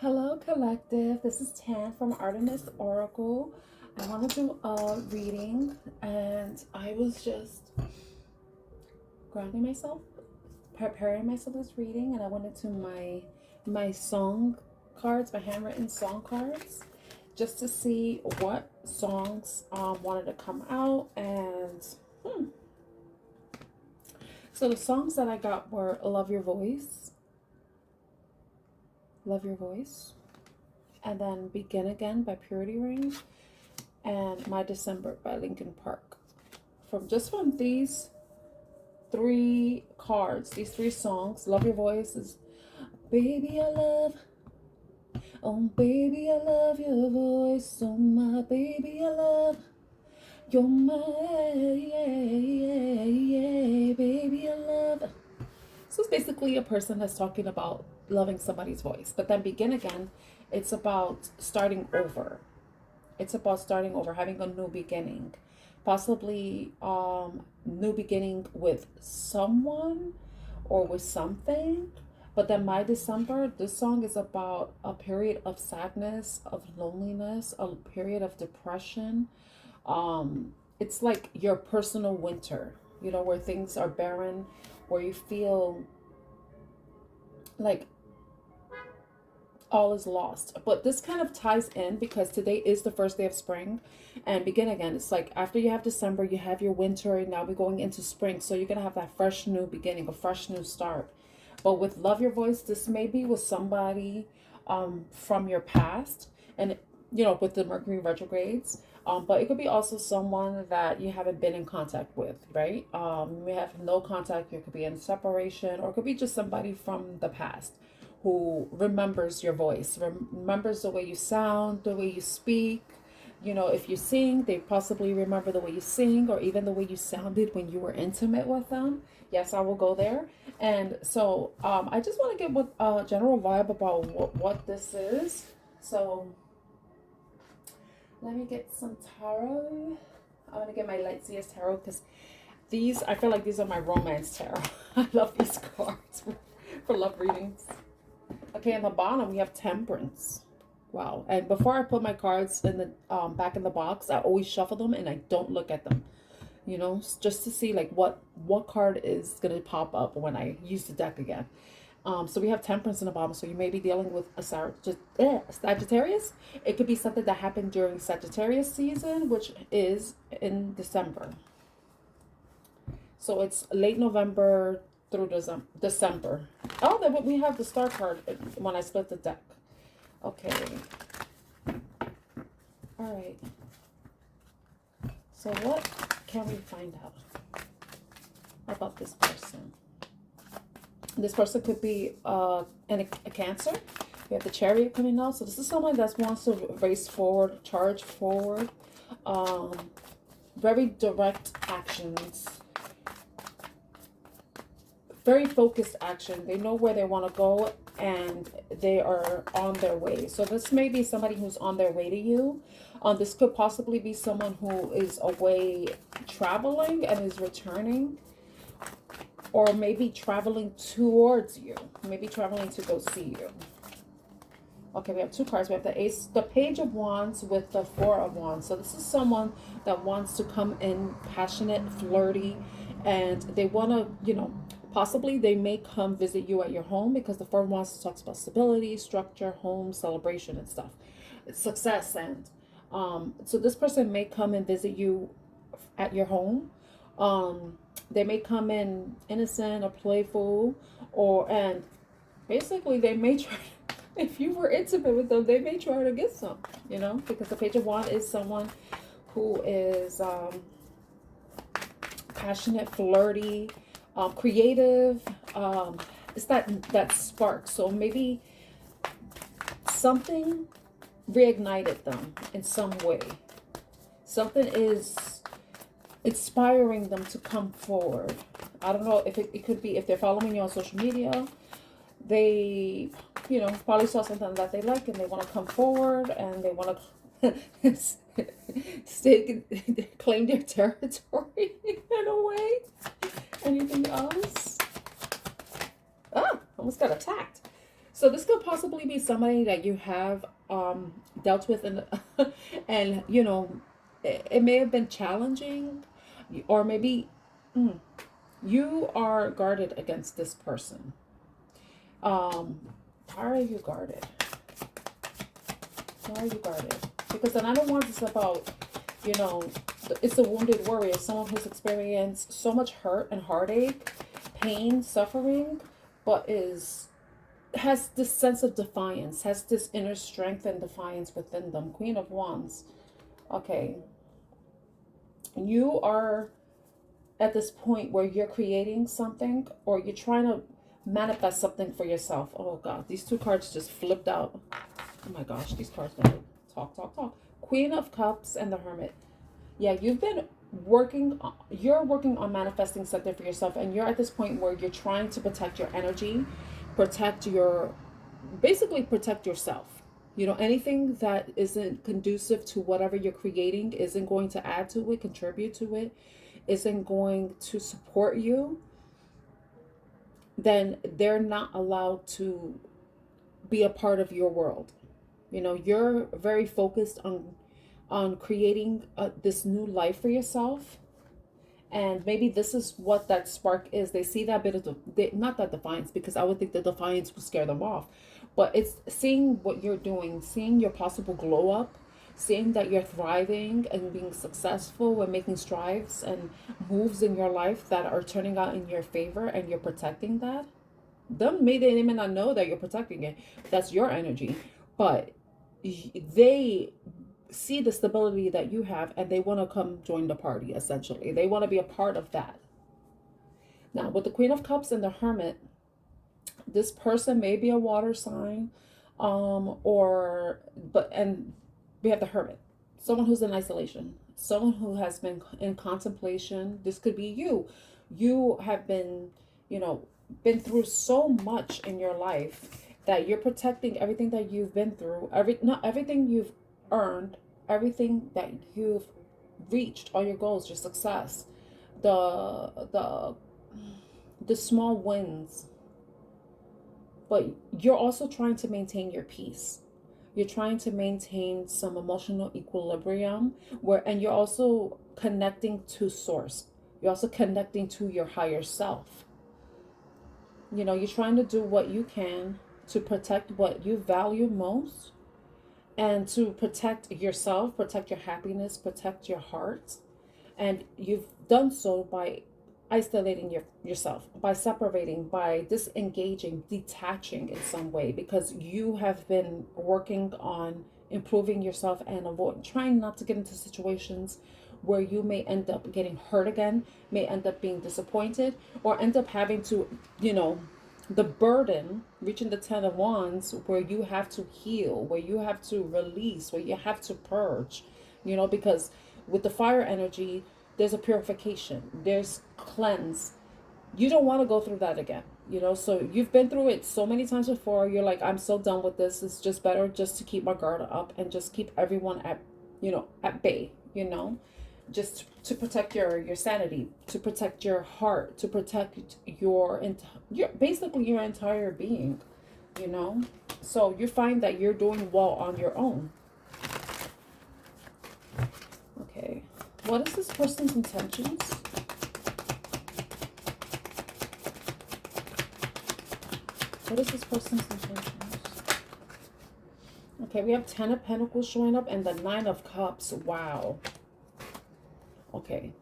Hello, collective. This is Tan from Artemis Oracle. I want to do a reading, and I was just grounding myself, preparing myself for this reading, and I went into my song cards, my handwritten song cards, just to see what songs wanted to come out. And so the songs that I got were "Love Your Voice," "Love Your Voice," and then "Begin Again" by Purity Ring, and "My December" by Linkin Park. From these three cards, these three songs, "Love Your Voice" is "Baby I love, oh baby I love your voice, oh my baby I love, you're my baby I love." So it's basically a person that's talking about loving somebody's voice. But then "Begin Again," it's about starting over. It's about starting over, having a new beginning. Possibly new beginning with someone or with something. But then "My December," this song is about a period of sadness, of loneliness, a period of depression. It's like your personal winter, where things are barren, where you feel like all is lost. But this kind of ties in because today is the first day of spring, and "Begin Again," it's like after you have December, you have your winter, and now we're going into spring. So you're going to have that fresh new beginning, a fresh new start. But with "Love Your Voice," this may be with somebody from your past, and with the Mercury retrogrades. But it could be also someone that you haven't been in contact with, right? You may have no contact. You could be in separation, or it could be just somebody from the past who remembers your voice, remembers the way you sound, the way you speak. If you sing, they possibly remember the way you sing, or even the way you sounded when you were intimate with them. Yes, I will go there. And so I just want to get what general vibe about what this is. So let me get some tarot. I'm going to get my Lightseers tarot because I feel like these are my romance tarot. I love these cards for love readings. Okay, in the bottom we have Temperance. Wow. And before I put my cards in the back in the box, I always shuffle them and I don't look at them. Just to see like what card is gonna pop up when I use the deck again. So we have Temperance in the bottom. So you may be dealing with a Sagittarius. It could be something that happened during Sagittarius season, which is in December. So it's late November through December. Oh, then we have the star card when I split the deck. Okay. All right. So what can we find out about this person? This person could be a Cancer. We have the Chariot coming out. So this is someone that wants to race forward, charge forward. Very direct actions. Very focused action. They know where they want to go and they are on their way. So this may be somebody who's on their way to you. This could possibly be someone who is away traveling and is returning, or maybe traveling towards you, maybe traveling to go see you. Okay, we have two cards. We have the Page of Wands with the Four of Wands. So this is someone that wants to come in passionate, flirty, and they want to, possibly they may come visit you at your home, because the Four of Wands talks about stability, structure, home, celebration, and stuff. It's success. And so this person may come and visit you at your home. They may come in innocent or playful, and basically they may try, if you were intimate with them, they may try to get some, because the Page of Wands is someone who is passionate, flirty, creative. It's that spark. So maybe something reignited them in some way. Something is inspiring them to come forward. I don't know if it could be, if they're following you on social media, they probably saw something that they like and they want to come forward and they want to claim their territory in a way. Anything else? Ah, almost got attacked. So this could possibly be somebody that you have dealt with, and and you know, it may have been challenging, or maybe you are guarded against this person. Um, how are you guarded? Why are you guarded? Because then I don't want this about, you know, it's a wounded warrior, someone who's experienced so much hurt and heartache, pain, suffering, but has this sense of defiance, has this inner strength and defiance within them. Queen of Wands. Okay. You are at this point where you're creating something, or you're trying to manifest something for yourself. Oh God, these two cards just flipped out. Oh my gosh, these cards gonna talk. Queen of Cups and the Hermit. Yeah, you've been you're working on manifesting something for yourself, and you're at this point where you're trying to protect your energy, basically protect yourself. You know, anything that isn't conducive to whatever you're creating isn't going to add to it, contribute to it, isn't going to support you, then they're not allowed to be a part of your world. You know, you're very focused on creating this new life for yourself, and maybe this is what that spark is. They see that bit of not that defiance, because I would think the defiance would scare them off, but it's seeing what you're doing, seeing your possible glow up, seeing that you're thriving and being successful and making strides and moves in your life that are turning out in your favor, and you're protecting that. Them may they may not know that you're protecting it. That's your energy, but they see the stability that you have, and they want to come join the party. Essentially, they want to be a part of that. Now, with the Queen of Cups and the Hermit, this person may be a water sign, or but and we have the Hermit, someone who's in isolation, someone who has been in contemplation. This could be you. You have been, you know, been through so much in your life that you're protecting everything that you've been through, not everything you've earned, everything that you've reached, all your goals, your success, the the small wins. But you're also trying to maintain your peace. You're trying to maintain some emotional equilibrium, and you're also connecting to source. You're also connecting to your higher self. You know, you're trying to do what you can to protect what you value most, and to protect yourself, protect your happiness, protect your heart. And you've done so by isolating yourself, by separating, by disengaging, detaching in some way, because you have been working on improving yourself and trying not to get into situations where you may end up getting hurt again, may end up being disappointed, or end up having to, you know, the burden, reaching the 10 of Wands, where you have to heal, where you have to release, where you have to purge, you know, because with the fire energy, there's a purification, there's cleanse. You don't want to go through that again, you know. So you've been through it so many times before. You're like, I'm so done with this. It's just better just to keep my guard up and just keep everyone at, you know, at bay, you know, just to protect your sanity, to protect your heart, to protect your basically your entire being, you know. So you find that you're doing well on your own. Okay, what is this person's intentions? What is this person's intentions? Okay, we have 10 of Pentacles showing up and the 9 of Cups. Wow. Okay.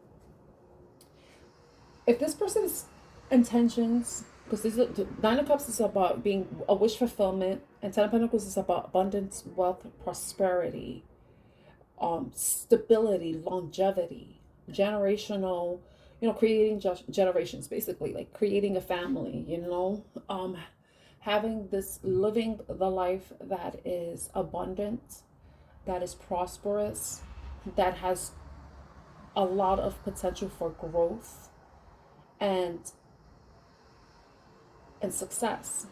If this person's intentions, because the 9 of Cups is about being a wish fulfillment, and 10 of Pentacles is about abundance, wealth, prosperity, stability, longevity, generational, you know, creating generations, basically, like creating a family, you know, having this, living the life that is abundant, that is prosperous, that has a lot of potential for growth and success.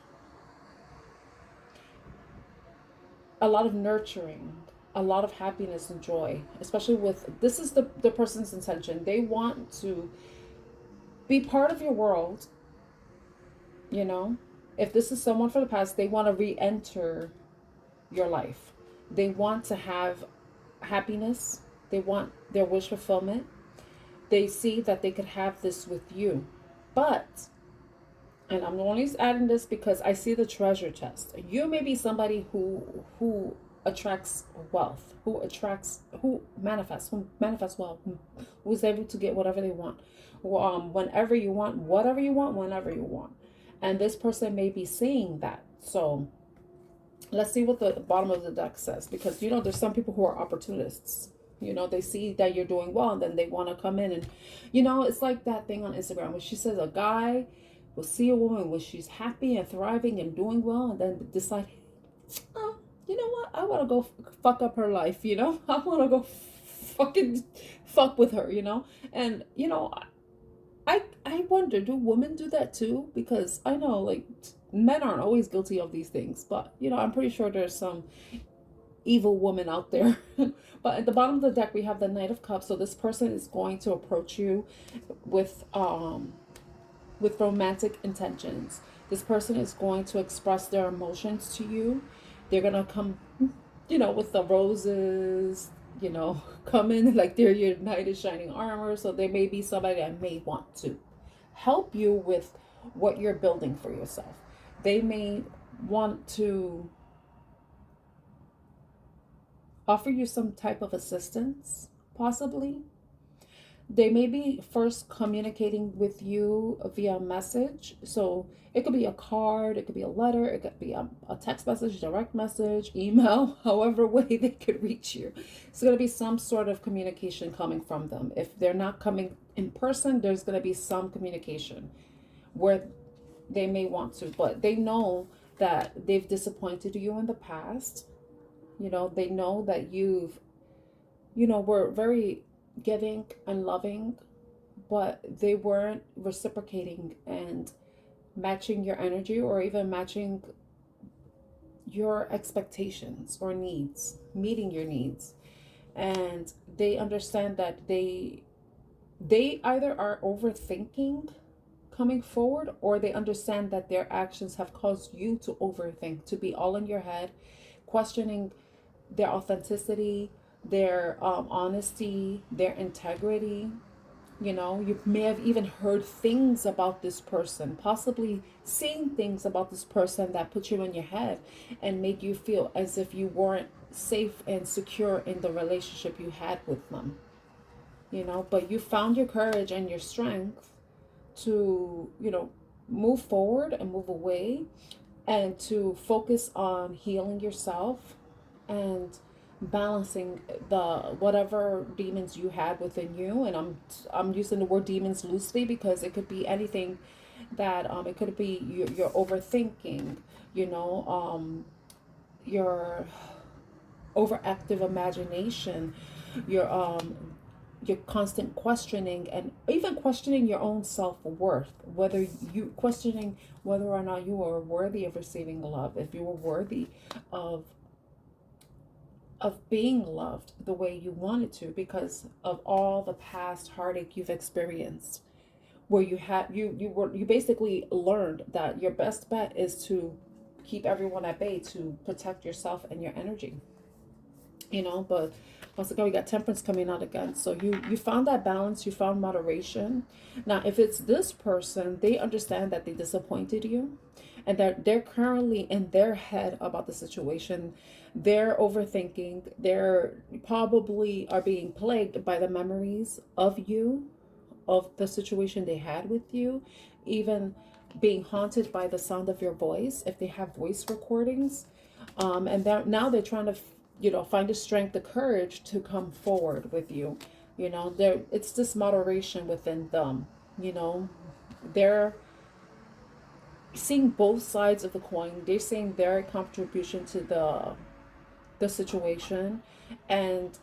A lot of nurturing, a lot of happiness and joy, especially with, this is the person's intention. They want to be part of your world, you know, If this is someone from the past, they want to re-enter your life. They want to have happiness. They want their wish fulfillment. They see that they could have this with you. But, and I'm only adding this because I see the treasure chest. You may be somebody who attracts wealth, who manifests wealth, who's able to get whatever they want, whenever you want, whatever you want, whenever you want. And this person may be saying that. So let's see what the bottom of the deck says, because you know there's some people who are opportunists. You know, they see that you're doing well and then they want to come in and, you know, it's like that thing on Instagram where she says a guy will see a woman when she's happy and thriving and doing well and then decide, oh, you know what, I want to go fuck up her life, you know, I want to go fucking fuck with her, you know. And you know, I wonder, do women do that too? Because I know, like, men aren't always guilty of these things, but you know, I'm pretty sure there's some evil woman out there. But at the bottom of the deck we have the Knight of Cups. So this person is going to approach you with romantic intentions. This person is going to express their emotions to you. They're gonna come, you know, with the roses, you know, come in like they're your knight in shining armor. So they may be somebody that may want to help you with what you're building for yourself. They may want to offer you some type of assistance, possibly. They may be first communicating with you via message. So it could be a card, it could be a letter, it could be a text message, direct message, email, however way they could reach you. It's going to be some sort of communication coming from them. If they're not coming in person, there's going to be some communication where they may want to, but they know that they've disappointed you in the past. You know, they know that you've, you know, were very giving and loving, but they weren't reciprocating and matching your energy or even matching your expectations or needs, meeting your needs. And they understand that they either are overthinking coming forward, or they understand that their actions have caused you to overthink, to be all in your head, questioning their authenticity, their honesty, their integrity. You know, you may have even heard things about this person, possibly seen things about this person that put you in your head and made you feel as if you weren't safe and secure in the relationship you had with them. You know, but you found your courage and your strength to, you know, move forward and move away and to focus on healing yourself and balancing the whatever demons you had within you. And I'm using the word demons loosely because it could be anything that it could be your overthinking, you know, your overactive imagination, your constant questioning, and even questioning your own self-worth, whether you questioning whether or not you are worthy of receiving love, if you were worthy of being loved the way you wanted to, because of all the past heartache you've experienced, where you basically learned that your best bet is to keep everyone at bay, to protect yourself and your energy, you know. But once again, we got Temperance coming out again. So you found that balance, you found moderation. Now if it's this person, they understand that they disappointed you and that they're currently in their head about the situation. They're overthinking. They're probably are being plagued by the memories of you, of the situation they had with you, even being haunted by the sound of your voice if they have voice recordings. And now they're trying to, you know, find the strength, the courage to come forward with you. You know, it's this moderation within them. You know, they're seeing both sides of the coin. They're seeing their contribution to the situation, and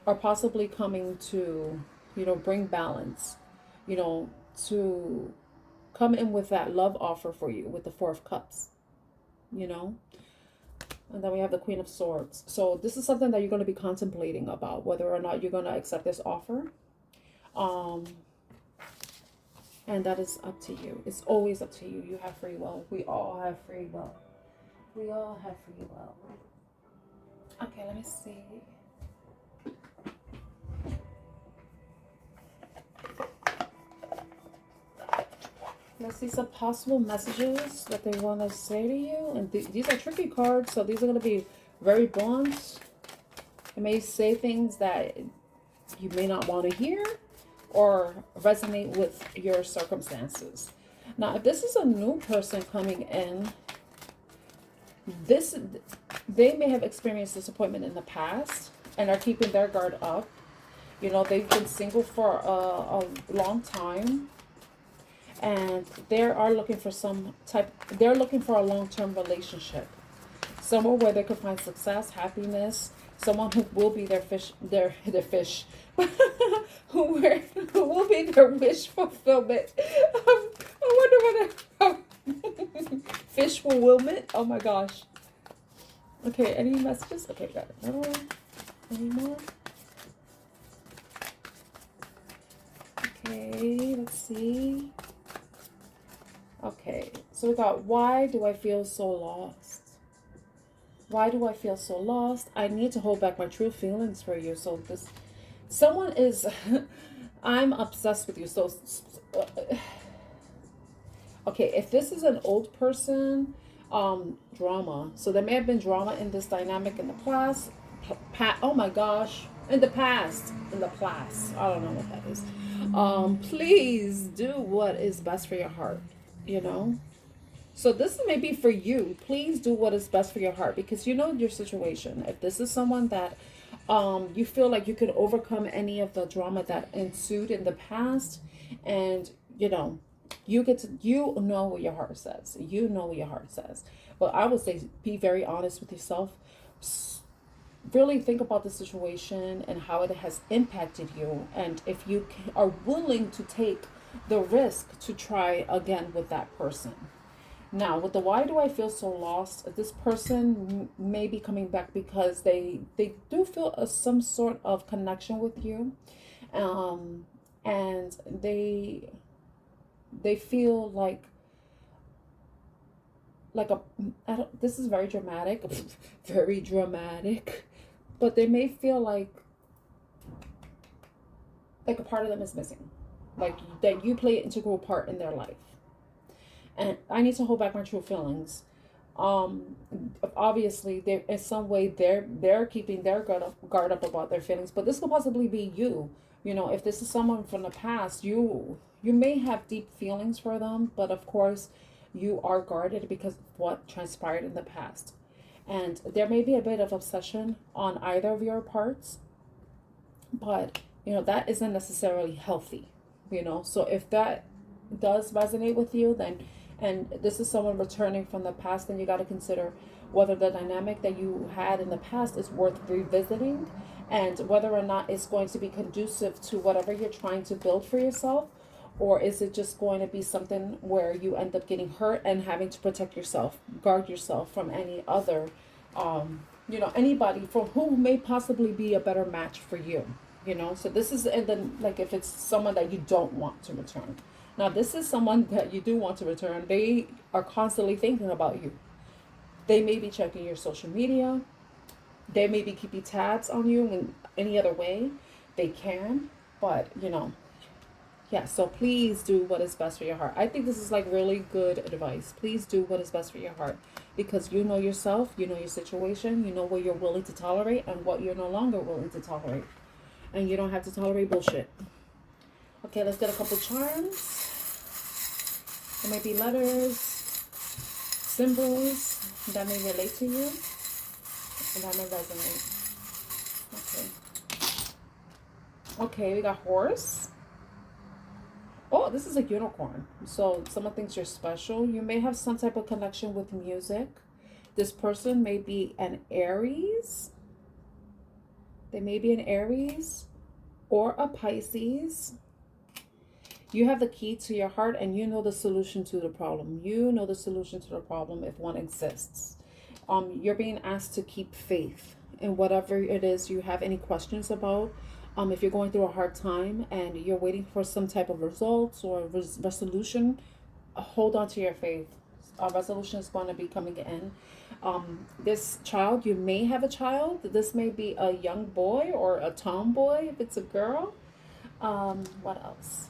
are possibly coming to, you know, bring balance, you know, to come in with that love offer for you with the Four of Cups, you know. And then we have the Queen of Swords. So this is something that you're going to be contemplating about, whether or not you're going to accept this offer. And that is up to you. It's always up to you. You have free will. We all have free will. We all have free will. Okay, let me see. Let's see some possible messages that they want to say to you. And these are tricky cards, so these are going to be very blunt. It may say things that you may not want to hear or resonate with your circumstances. Now, if this is a new person coming in, they may have experienced disappointment in the past and are keeping their guard up. You know, they've been single for a long time, and they are looking for they're looking for a long-term relationship. Somewhere where they can find success, happiness, someone who will be their fish, who will be their wish fulfillment. I wonder what fish fulfillment. Oh my gosh. Okay, any messages? Okay, got it. No, any more? Okay, let's see. Okay, so we got, why do I feel so lost? Why do I feel so lost? I need to hold back my true feelings for you. So someone is, I'm obsessed with you. So, okay, if this is an old person, drama. So there may have been drama in this dynamic in the past. Oh my gosh. In the past. I don't know what that is. Please do what is best for your heart, you know? So this may be for you. Please do what is best for your heart, because you know your situation. If this is someone that you feel like you could overcome any of the drama that ensued in the past, and you know, you know what your heart says. You know what your heart says. But I would say be very honest with yourself. Really think about the situation and how it has impacted you, and if you are willing to take the risk to try again with that person. Now, with the why do I feel so lost, this person may be coming back because they do feel some sort of connection with you, and they feel like this is very dramatic, very dramatic, but they may feel like a part of them is missing, like that you play an integral part in their life. And I need to hold back my true feelings. Obviously, there in some way they're keeping their guard up about their feelings, but this could possibly be you. You know, if this is someone from the past, you may have deep feelings for them, but of course, you are guarded because of what transpired in the past, and there may be a bit of obsession on either of your parts, but you know that isn't necessarily healthy. You know, so if that does resonate with you, then and this is someone returning from the past, then you got to consider whether the dynamic that you had in the past is worth revisiting, and whether or not it's going to be conducive to whatever you're trying to build for yourself, or is it just going to be something where you end up getting hurt and having to protect yourself, guard yourself from any other, you know, anybody from who may possibly be a better match for you, you know. So this is, and then like if it's someone that you don't want to return. Now, this is someone that you do want to return. They are constantly thinking about you. They may be checking your social media. They may be keeping tabs on you in any other way they can. But, you know, yeah, so please do what is best for your heart. I think this is like really good advice. Please do what is best for your heart, because you know yourself, you know your situation, you know what you're willing to tolerate and what you're no longer willing to tolerate. And you don't have to tolerate bullshit. Okay, let's get a couple charms. There may be letters, symbols that may relate to you, and that may resonate. Okay. Okay, we got horse. Oh, this is a unicorn. So someone thinks you're special. You may have some type of connection with music. This person may be an Aries. They may be an Aries or a Pisces. You have the key to your heart, and you know the solution to the problem. You know the solution to the problem if one exists. You're being asked to keep faith in whatever it is you have any questions about. If you're going through a hard time and you're waiting for some type of results or resolution, hold on to your faith. A resolution is going to be coming in. This child, you may have a child. This may be a young boy or a tomboy if it's a girl. What else?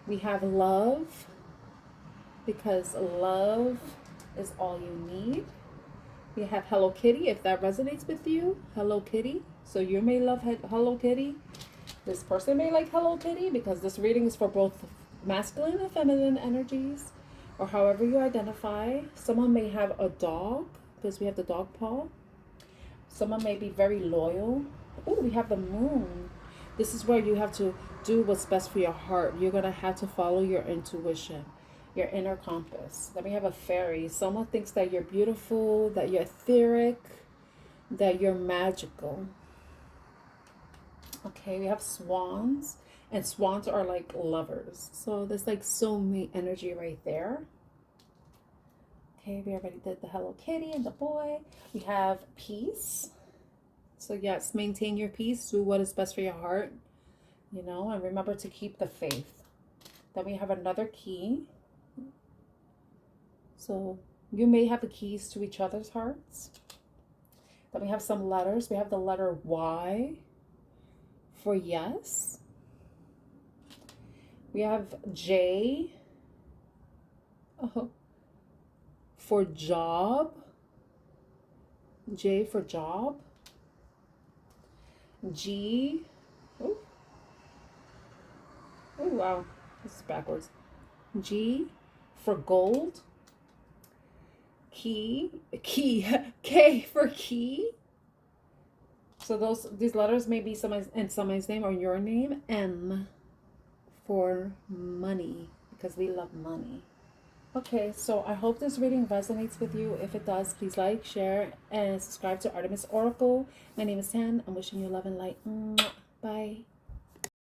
We have love, because love is all you need. We have Hello Kitty, if that resonates with you. Hello Kitty. So you may love Hello Kitty. This person may like Hello Kitty, because this reading is for both masculine and feminine energies, or however you identify. Someone may have a dog, because we have the dog paw. Someone may be very loyal. Oh, we have the moon. This is where you have to do what's best for your heart. You're going to have to follow your intuition, your inner compass. Then we have a fairy. Someone thinks that you're beautiful, that you're etheric, that you're magical. Okay, we have swans, and swans are like lovers. So there's like soulmate energy right there. Okay, we already did the Hello Kitty and the boy. We have peace. So yes, maintain your peace. Do what is best for your heart, you know, and remember to keep the faith. Then we have another key. So you may have the keys to each other's hearts. Then we have some letters. We have the letter Y for yes. We have J for job. J for job. G. Oh, wow. This is backwards. G for gold. K for key. So these letters may be in somebody's name or your name. M for money, because we love money. Okay, so I hope this reading resonates with you. If it does, please like, share, and subscribe to Artemis Oracle. My name is Tan. I'm wishing you love and light.